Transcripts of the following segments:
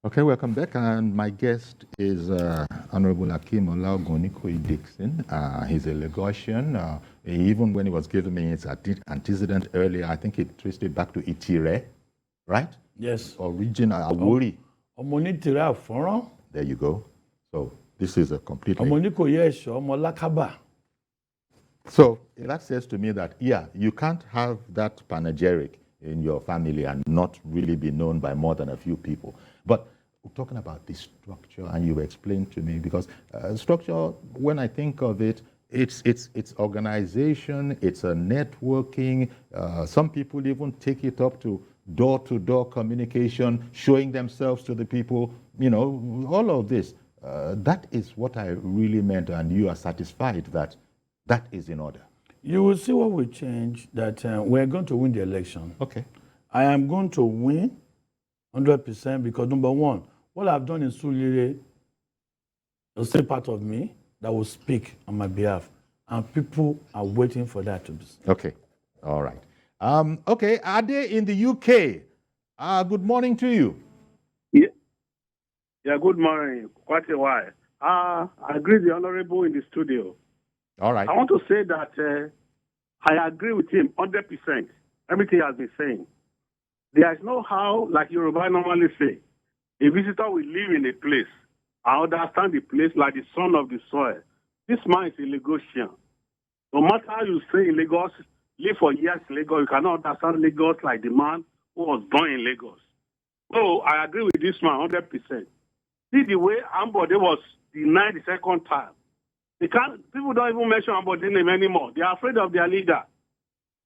Okay, welcome back. And my guest is Honourable Hakeem Onikoyi-Dickson. He's a Lagosian. Even when he was giving me his antecedent earlier, I think he traced it back to Itire, right? Yes. Original Awori. Omonitire Aforan. There you go. So this is a completely... Omonikoyi-Esho, Omolakaba. So that says to me that, yeah, you can't have that panegyric in your family and not really be known by more than a few people. But we're talking about the structure, and you explained to me, because structure, when I think of it, it's organization, it's a networking. Some people even take it up to door-to-door communication, showing themselves to the people, you know, all of this. That is what I really meant, and you are satisfied that that is in order. You will see what will change, that we're going to win the election. Okay. I am going to win 100% because, number one, what I've done in Sulire is still part of me that will speak on my behalf. And people are waiting for that to be seen. Okay. All right. Okay. Ade in the UK. Good morning to you. Yeah, good morning. Quite a while. I agree with the Honourable in the studio. All right. I want to say that I agree with him 100%. Everything he has been saying. There is no how, like Yoruba normally say, a visitor will live in a place. I understand the place like the son of the soil. This man is a Lagosian. No matter how you say in Lagos, live for years in Lagos, you cannot understand Lagos like the man who was born in Lagos. So I agree with this man 100%. See the way Ambode was denied the second time. People don't even mention Ambode's name anymore. They are afraid of their leader.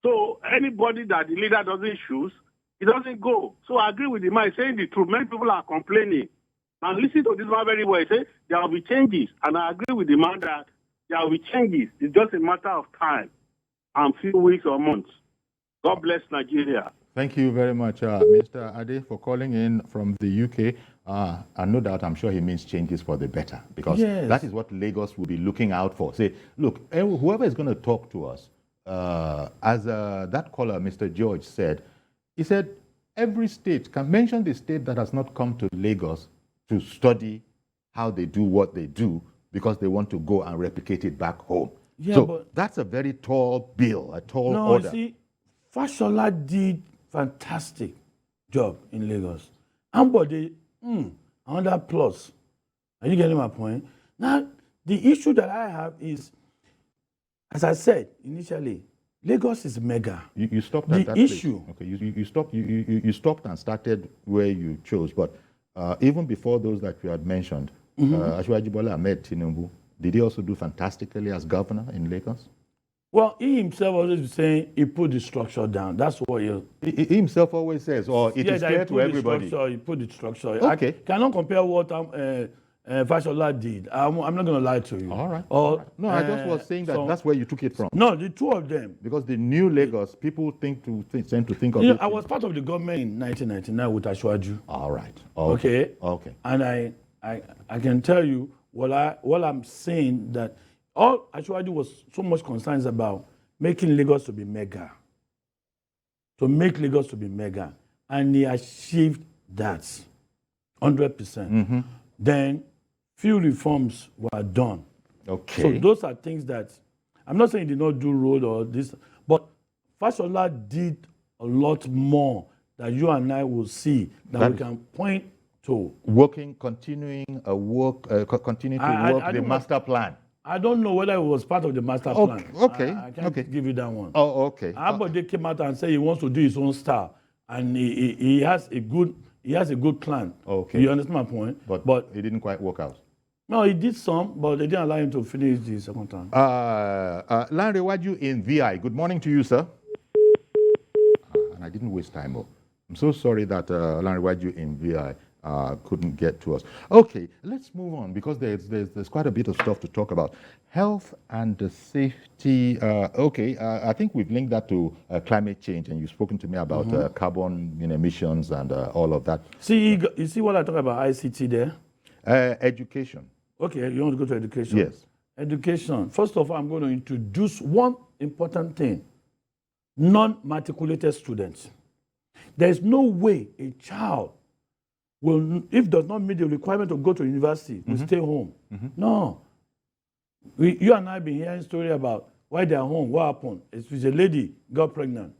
So anybody that the leader doesn't choose, he doesn't go. So I agree with him. I'm saying the truth. Many people are complaining. And listen to this man very well. He said there will be changes. And I agree with the man that there will be changes. It's just a matter of time and few weeks or months. God bless Nigeria. Thank you very much, Mr. Ade, for calling in from the UK. And no doubt, I'm sure he means changes for the better, because that is what Lagos will be looking out for. Say, look, whoever is going to talk to us, as that caller, Mr. George, said, he said, every state can mention the state that has not come to Lagos to study how they do what they do because they want to go and replicate it back home. Yeah, so but that's a very tall bill, a tall order. No, see, Fashola did fantastic job in Lagos. Ambode, another plus. Are you getting my point? Now, the issue that I have is, as I said initially, Lagos is mega. You stopped at that issue. Place. Okay, you stopped and started where you chose. But even before those that you had mentioned, Asiwaju Bola Ahmed Tinubu, did he also do fantastically as governor in Lagos? Well, he himself always saying he put the structure down. That's what he himself always says, or it is clear to everybody. He put the structure. Okay. I cannot compare what Fashola did. I'm not going to lie to you. All right. No, I just was saying that that's where you took it from. No, the two of them. Because the new Lagos, people tend to think of it. I was part of the government in 1999 with Asiwaju. All right. Okay. And I can tell you what I'm saying, that all Asiwaju was so much concerned about making Lagos to be mega. To make Lagos to be mega. And he achieved that 100%. Then few reforms were done. Okay. So those are things that, I'm not saying he did not do road or this, but Fashola did a lot more that you and I will see that we can point to. Continuing to work the master plan. I don't know whether it was part of the master plan. Okay. I can't give you that one. Oh, okay. Ambode came out and said he wants to do his own style, and he has a good plan. Okay. You understand my point? But it didn't quite work out. No, he did some, but they didn't allow him to finish the second time. Lanre Waju in VI. Good morning to you, sir. And I didn't waste time. I'm so sorry that Lanre Waju in VI couldn't get to us. Okay, let's move on, because there's quite a bit of stuff to talk about. Health and the safety. I think we've linked that to climate change, and you've spoken to me about carbon emissions and all of that. See, you see what I talk about ICT there? Education. Okay, you want to go to education? Yes. Education. First of all, I'm going to introduce one important thing. Non-matriculated students. There's no way a child will, if does not meet the requirement to go to university, will stay home. No. You and I have been hearing story about why they are home, what happened. If it's a lady got pregnant,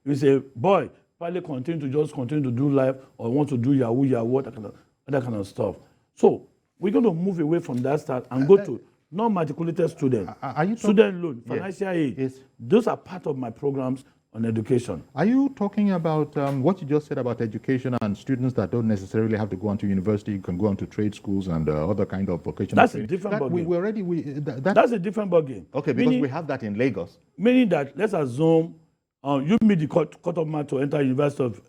if it's a boy, probably continue to do life or want to do Yahoo, that kind of stuff. So we're going to move away from that start and go to non-matriculated students, student loan, financial aid. Yes. Those are part of my programs on education. Are you talking about what you just said about education and students that don't necessarily have to go on to university, you can go on to trade schools and other kind of vocational That's training? a different ballgame. That's a different ballgame. Okay, because we have that in Lagos. Meaning that, let's assume you meet the cut-off mark to enter University of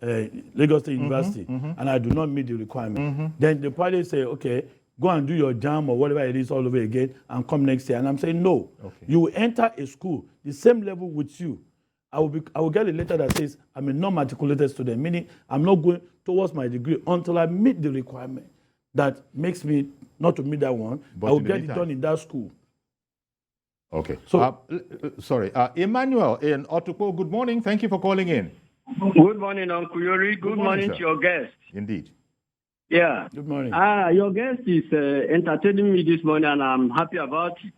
Lagos State University, and I do not meet the requirement. Then they probably say, okay, go and do your JAM or whatever it is all over again and come next year. And I'm saying, no. Okay. You will enter a school, the same level with you. I will get a letter that says I'm a non-matriculated student, meaning I'm not going towards my degree until I meet the requirement that makes me not to meet that one. But I will get it done in that school. Okay. So, sorry. Emmanuel in Otukpo, good morning. Thank you for calling in. Good morning, Uncle Yori. Good morning to your guest. Indeed. Yeah. Good morning. Your guest is entertaining me this morning, and I'm happy about it.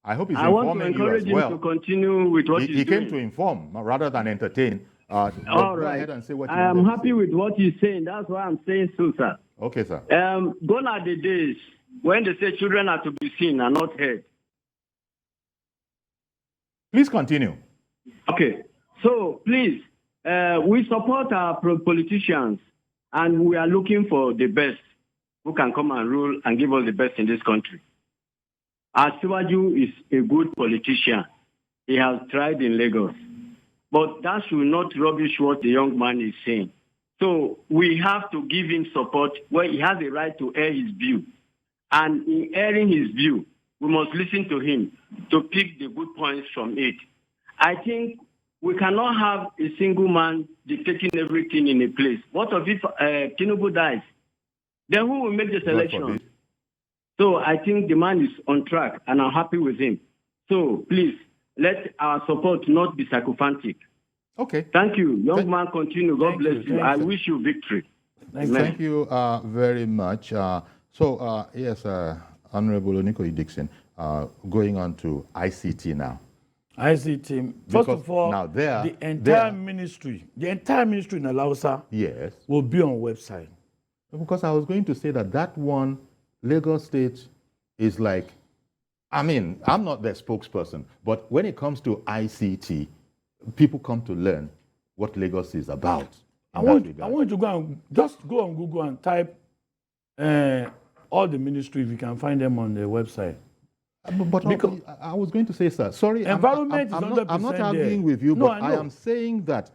I hope he's I want to informing you as encourage him well. to continue with what he's He doing. came to inform rather than entertain. All go right. ahead and say what you I am wanted to happy say. with what he's saying. That's why I'm saying so, sir. Okay, sir. Gone are the days when they say children are to be seen and not heard. Please continue. Okay. So, please, we support our politicians, and we are looking for the best who can come and rule and give us the best in this country. Asiwaju is a good politician. He has tried in Lagos. But that should not rubbish what the young man is saying. So we have to give him support where he has a right to air his view. And in airing his view, we must listen to him to pick the good points from it. I think we cannot have a single man dictating everything in a place. What if Tinubu dies? Then who will make the selection? So I think the man is on track, and I'm happy with him. So please, let our support not be sycophantic. Okay. Thank you. Young man, continue. God bless you. I wish you victory. Thank you very much. Yes, Honourable Onikoyi-Dickson, going on to ICT now. ICT, first of all, now the entire ministry in Alausa will be on website. Because I was going to say that one, Lagos State is like, I mean, I'm not their spokesperson, but when it comes to ICT, people come to learn what Lagos is about. I want you to go on Google and type all the ministries. You can find them on their website. But I was going to say, sir, sorry, environment is 100% I'm not arguing with you, but I am saying that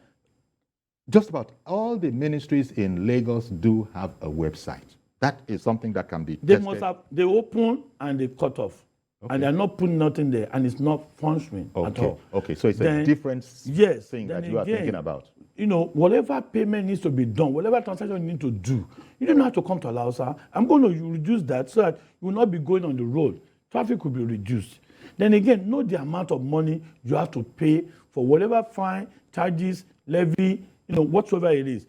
just about all the ministries in Lagos do have a website. That is something that can be tested. They open and they cut off. Okay. And they're not putting nothing there, and it's not functioning at all. Okay, so it's a different thing that you are thinking about. You know, whatever payment needs to be done, whatever transaction you need to do, you don't have to come to Alausa. I'm going to reduce that so that you will not be going on the road. Traffic will be reduced. Then again, know the amount of money you have to pay for whatever fine, charges, levy, whatsoever it is.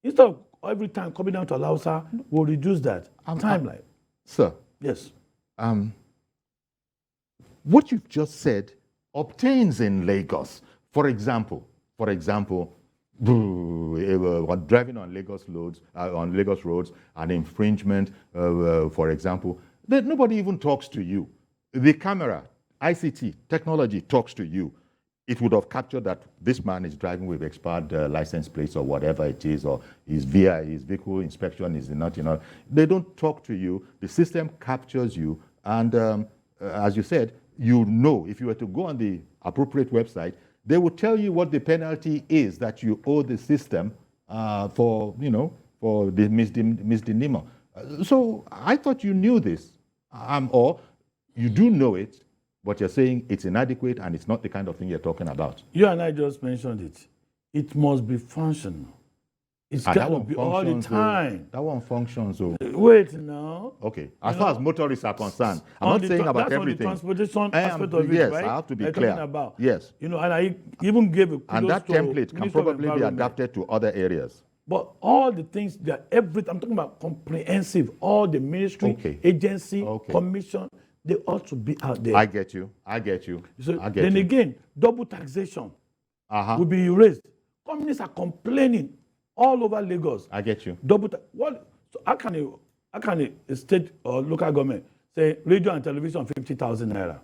Instead of every time coming down to Alausa, we'll reduce that timeline. Sir. Yes. What you've just said obtains in Lagos. For example, driving on Lagos roads, an infringement, for example, nobody even talks to you. The camera, ICT, technology talks to you. It would have captured that this man is driving with expired license plates or whatever it is, or his vehicle inspection is not, They don't talk to you. The system captures you. And as you said, if you were to go on the appropriate website, they will tell you what the penalty is that you owe the system for the misdemeanor. So I thought you knew this, or you do know it, but you're saying it's inadequate and it's not the kind of thing you're talking about. You and I just mentioned it. It must be functional. It's got to be all the time. That one functions. Wait now. Okay. As far as motorists are concerned, I'm not saying about everything. That's on the transportation aspect of it, yes, right? I have to be clear. About. Yes. And I even gave a and that template can probably be adapted to other areas. But all the things that everything, I'm talking about comprehensive, all the ministry, agency, commission, they ought to be out there. I get you. So then again, double taxation will be erased. Companies are complaining all over Lagos. I get you. So how can a state or local government say radio and television 50,000 naira?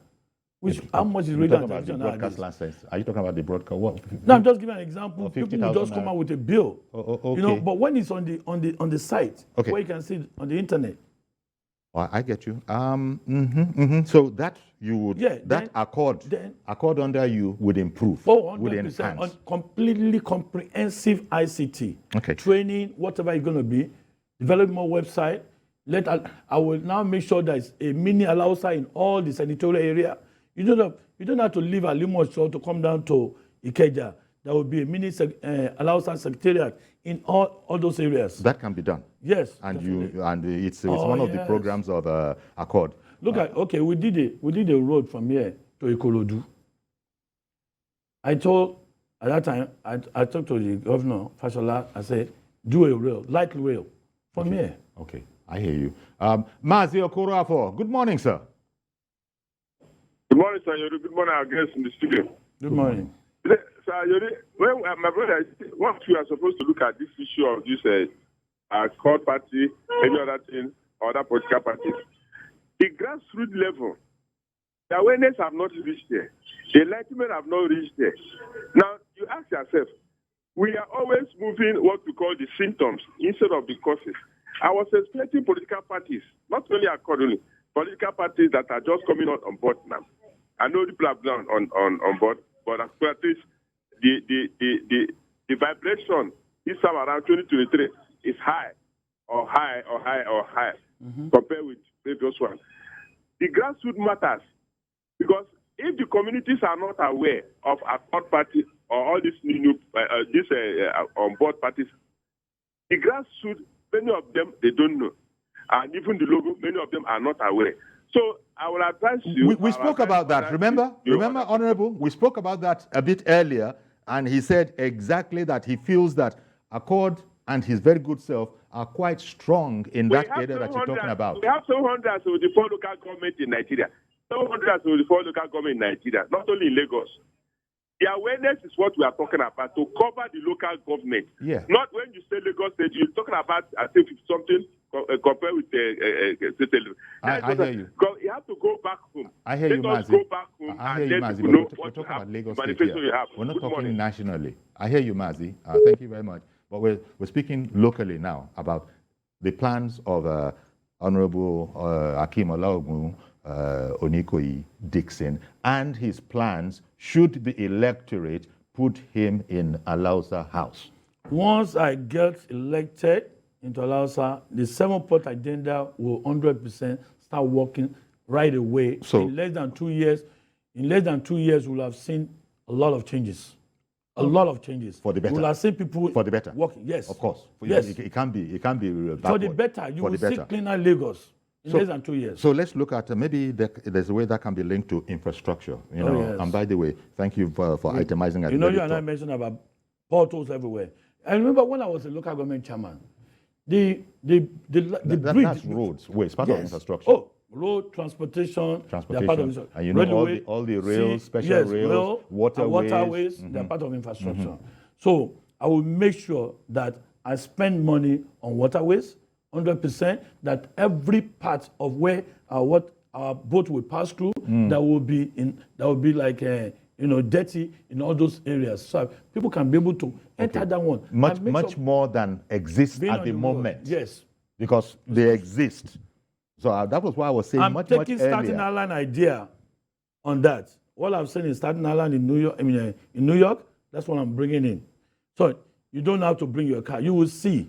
How much is radio and television broadcast license? Are you talking about the broadcast? What? No, I'm just giving an example. People will just come out with a bill. Okay. But when it's on the site, where you can see it on the internet. Well, I get you. So that you would accord under you would improve. Would enhance. On completely comprehensive ICT. Training, whatever it's going to be. Develop more website. I will now make sure there's a mini Alausa in all the senatorial area. You don't have to leave Alimosho to come down to Ikeja. There will be a mini Alausa secretariat in all those areas. That can be done. Yes. And it's one of the programs of Accord. Look we did a road from here to Ikorodu. At that time, I talked to the governor, Fashola, I said, do a light rail from here. Okay, I hear you. Mazi Okorafor, good morning, sir. Good morning, sir. Good morning, our guests in the studio. Good morning. Sir, my brother, once we are supposed to look at this issue of this court party, any other thing, other political parties, the grassroots level, the awareness have not reached there. The enlightenment have not reached there. Now, you ask yourself, we are always moving what we call the symptoms instead of the causes. I was expecting political parties, not only accordingly, political parties that are just coming out on board now. I know people have gone on board, but as at least the vibration this time around 2023 is high compared with previous one. The grassroots matters because if the communities are not aware of a third party or all these on board parties, the grassroots, many of them they don't know, and even the logo, many of them are not aware. So I will advise you. We spoke about that. Remember, Honourable, we spoke about that a bit earlier, and he said exactly that he feels that Accord and his very good self are quite strong in that area that you're talking about. We have 774 local governments in Nigeria. 774 local governments in Nigeria, not only in Lagos. The awareness is what we are talking about, to cover the local government. Yeah. Not when you say Lagos State, you're talking about, I think, something compared with the I hear you. You have to go back home. I hear you, Mazi. Go back home I hear you, Mazi. We're talking about Lagos State here. We're not talking nationally. I hear you, Mazi. Thank you very much. But we're speaking locally now about the plans of Honourable Hakeem Onikoyi-Dickson and his plans should the electorate put him in Alausa House. Once I get elected into Alausa, the 7-point agenda will 100% start working right away. So in less than 2 years, we'll have seen a lot of changes. A lot of changes. For the better. We'll have seen people for the better. working. Yes. Of course. Yes. It can be backward. For the better. You will see cleaner Lagos in less than 2 years. So let's look at maybe there's a way that can be linked to infrastructure. Yes. And by the way, thank you for itemizing that. You and I mentioned about potholes everywhere. I remember when I was a local government chairman, the bridge. That's roads. Wait, it's part of infrastructure. Oh, road, transportation. They're part of infrastructure. And railway, all the rails, special rails, waterways. They're part of infrastructure. So I will make sure that I spend money on waterways, 100%, that every part of where our boat will pass through, that will be like dirty in all those areas, so people can be able to enter that one. Much more than exists at the moment. Yes, because they exist. So that was why I was saying much earlier. I'm taking Staten Island idea on that. What I'm saying is Staten Island in New York. In New York, that's what I'm bringing in. So you don't have to bring your car. You will see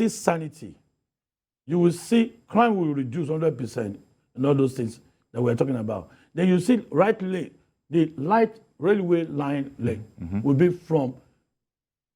sanity. You will see crime will reduce 100% and all those things that we're talking about. Then you see the light railway line lane will be from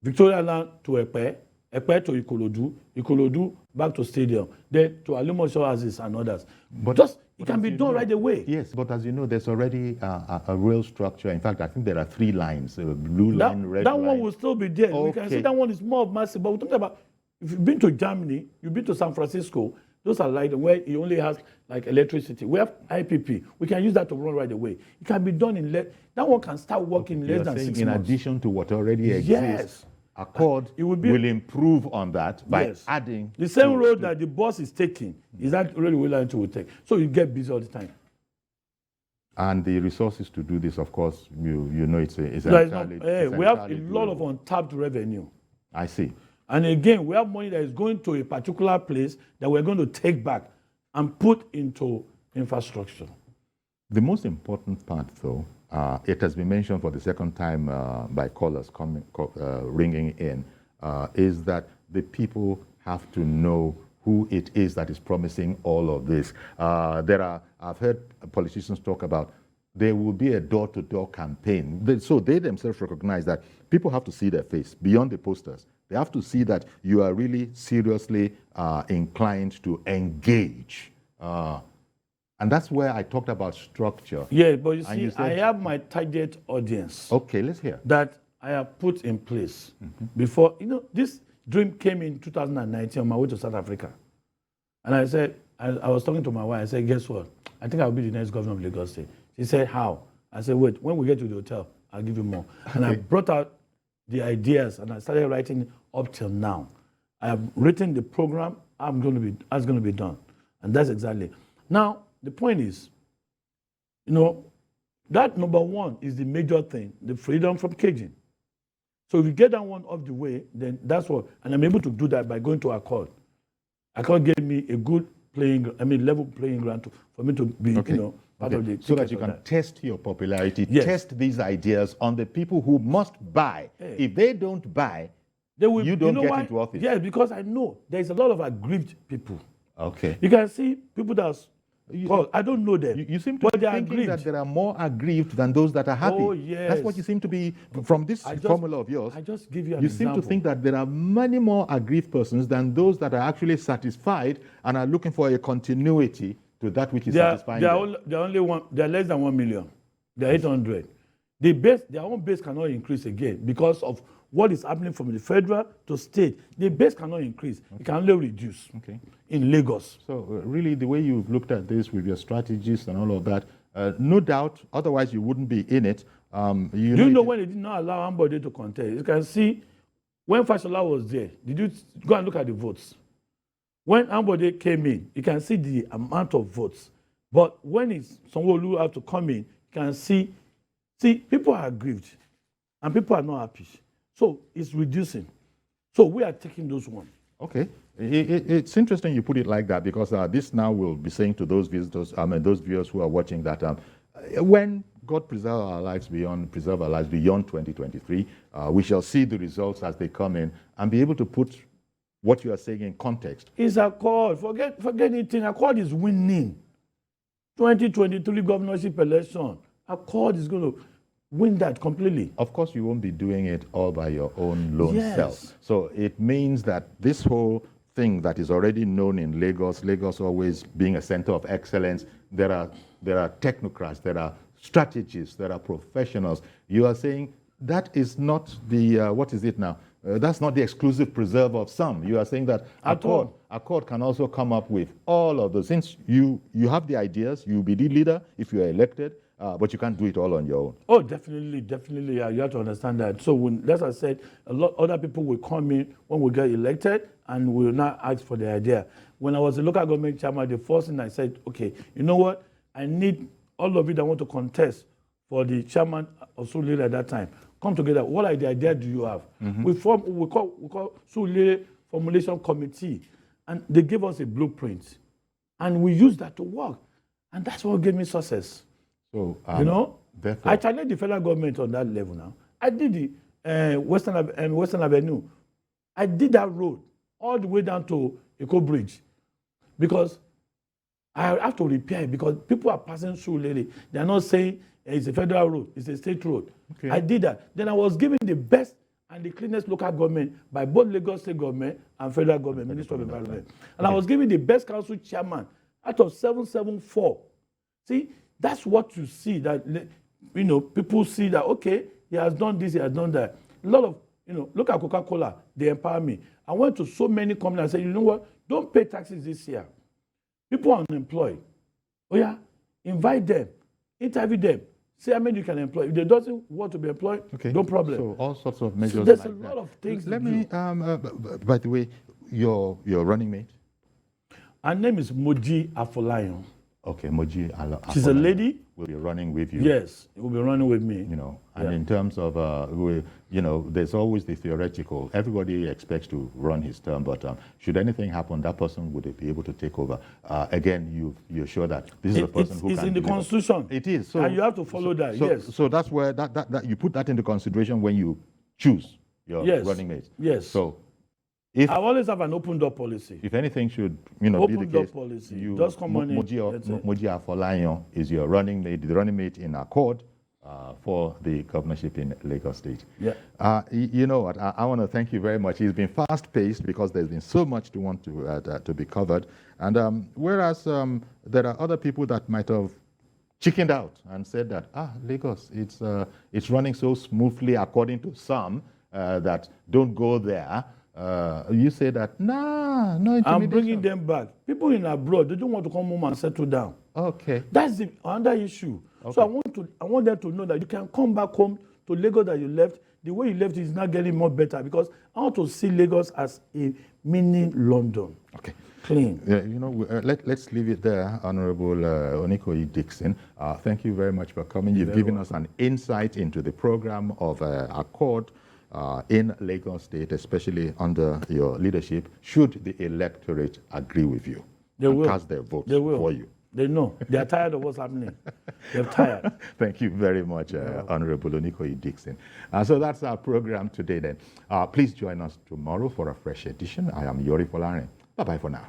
Victoria Land to Epe to Ikorodu back to Stadium, then to Alimosho Houses and others. But just It can be done right away. Yes, but as you know, there's already a real structure. In fact, I think there are 3 lines, blue line, red line. That one will still be there. We can see that one is more of massive. But we're talking about, if you've been to Germany, you've been to San Francisco, those are like where it only has like electricity. We have IPP. We can use that to run right away. It can be done in that one can start working in less than 6 months. In addition to what already exists, yes. Accord will improve on that by adding. The same road that the bus is taking is that really will will take. So you get busy all the time. And the resources to do this, of course, you know it's entirely. We have a lot of untapped revenue. I see. And again, we have money that is going to a particular place that we're going to take back and put into infrastructure. The most important part, though, it has been mentioned for the second time by callers ringing in, is that the people have to know who it is that is promising all of this. I've heard politicians talk about there will be a door-to-door campaign. So they themselves recognize that people have to see their face beyond the posters. They have to see that you are really seriously inclined to engage. And that's where I talked about structure. Yeah, but you see, I have my target audience. Okay, let's hear. That I have put in place before. This dream came in 2019 on my way to South Africa. And I said, I was talking to my wife. I said, guess what? I think I'll be the next governor of Lagos State. She said, how? I said, wait, when we get to the hotel, I'll give you more. And I brought out the ideas and I started writing up till now. I have written the program that's going to be done. And that's exactly. Now, the point is, that number one is the major thing, the freedom from caging. So if you get that one off the way, then that's what, and I'm able to do that by going to Accord. Accord gave me a good level playing ground for me to be, part of the. So that you can test your popularity, test these ideas on the people who must buy. Hey. If they don't buy, you don't get into office. Yes, because I know there's a lot of aggrieved people. Okay. You can see people that's. I don't know them. You seem to be thinking that there are more aggrieved than those that are happy. Oh, yes. That's what you seem to be, from this formula of yours. I just give you an example. You seem to think that there are many more aggrieved persons than those that are actually satisfied and are looking for a continuity to that which is satisfying them. They're less than 1 million. They're 800. Their own base cannot increase again because of what is happening from the federal to state. The base cannot increase. Okay. It can only reduce in Lagos. So really the way you've looked at this with your strategies and all of that, no doubt, otherwise you wouldn't be in it. When they did not allow anybody to contest? You can see when Fashola was there, did you go and look at the votes? When Ambode came in, you can see the amount of votes. But when it's Sanwo-Olu have to come in, you can see people are aggrieved and people are not happy. So it's reducing. So we are taking those ones. Okay. It's interesting you put it like that because this now will be saying to those visitors, those viewers who are watching that when God preserve our lives beyond 2023, we shall see the results as they come in and be able to put what you are saying in context. It's Accord. Forget anything. Accord is winning. 2023 governorship election. Accord is going to win that completely. Of course, you won't be doing it all by your own lone self. So it means that this whole thing that is already known in Lagos always being a center of excellence, there are technocrats, there are strategists, there are professionals. You are saying that is not the, what is it now? That's not the exclusive preserve of some. You are saying that Accord can also come up with all of those. Since you have the ideas, you'll be the leader if you are elected, but you can't do it all on your own. Oh, definitely. Yeah, you have to understand that. So as I said, a lot other people will come in when we get elected and will not ask for the idea. When I was a local government chairman, the first thing I said, okay, you know what? I need all of you that want to contest for the chairman of Surulere at that time. Come together. What idea do you have? Mm-hmm. We call Surulere Formulation Committee, and they gave us a blueprint, and we used that to work, and that's what gave me success. So I challenged the federal government on that level. Now I did the Western Avenue. I did that road all the way down to Eco Bridge because I have to repair it because people are passing through lately. They are not saying it's a federal road, it's a state road. Okay. I did that. Then I was given the best and the cleanest local government by both Lagos State government and federal government, Ministry of Environment. And I was given the best council chairman out of 774. See, that's what you see, that, people see that, okay, he has done this, he has done that. A lot of, look at Coca-Cola, they empower me. I went to so many companies and said, you know what, don't pay taxes this year. People are unemployed. Oh yeah, invite them, interview them, see how many you can employ. If they doesn't want to be employed, no problem. So all sorts of measures. So there's like a lot that. of things. Let me, by the way, your running mate? Her name is Moji Afolayan. Okay, Moji. She's a lady. Will be running with you. Yes, will be running with me. And in terms of, there's always the theoretical. Everybody expects to run his term, but should anything happen, that person would be able to take over. Again, you're sure that this is a person who can. It's in the Constitution. It is. So, and you have to follow that. Yes. So that's where that you put that into consideration when you choose your running mate. Yes. So. I always have an open door policy. If anything should, open be the door case, policy. Just come on in. Moji Afolayan is your running mate, the running mate in accord for the governorship in Lagos State. Yeah. You know what? I want to thank you very much. It's been fast-paced because there's been so much to be covered, and whereas there are other people that might have chickened out and said that Lagos, it's running so smoothly according to some that don't go there. You say that, no intimidation. I'm bringing them back. People in abroad, they don't want to come home and settle down. Okay. That's the another issue. Okay. So I want them to know that you can come back home to Lagos that you left. The way you left is not getting more better, because I want to see Lagos as a mini London. Okay. Clean. Yeah, let's leave it there, Honourable Onikoyi-Dickson. Thank you very much for coming. You've given us an insight into the program of Accord in Lagos State, especially under your leadership, should the electorate agree with you and cast their vote for you. They know. They are tired of what's happening. They're tired. Thank you very much, Honourable Onikoyi-Dickson. So that's our program today then. Please join us tomorrow for a fresh edition. I am Yori Folare. Bye-bye for now.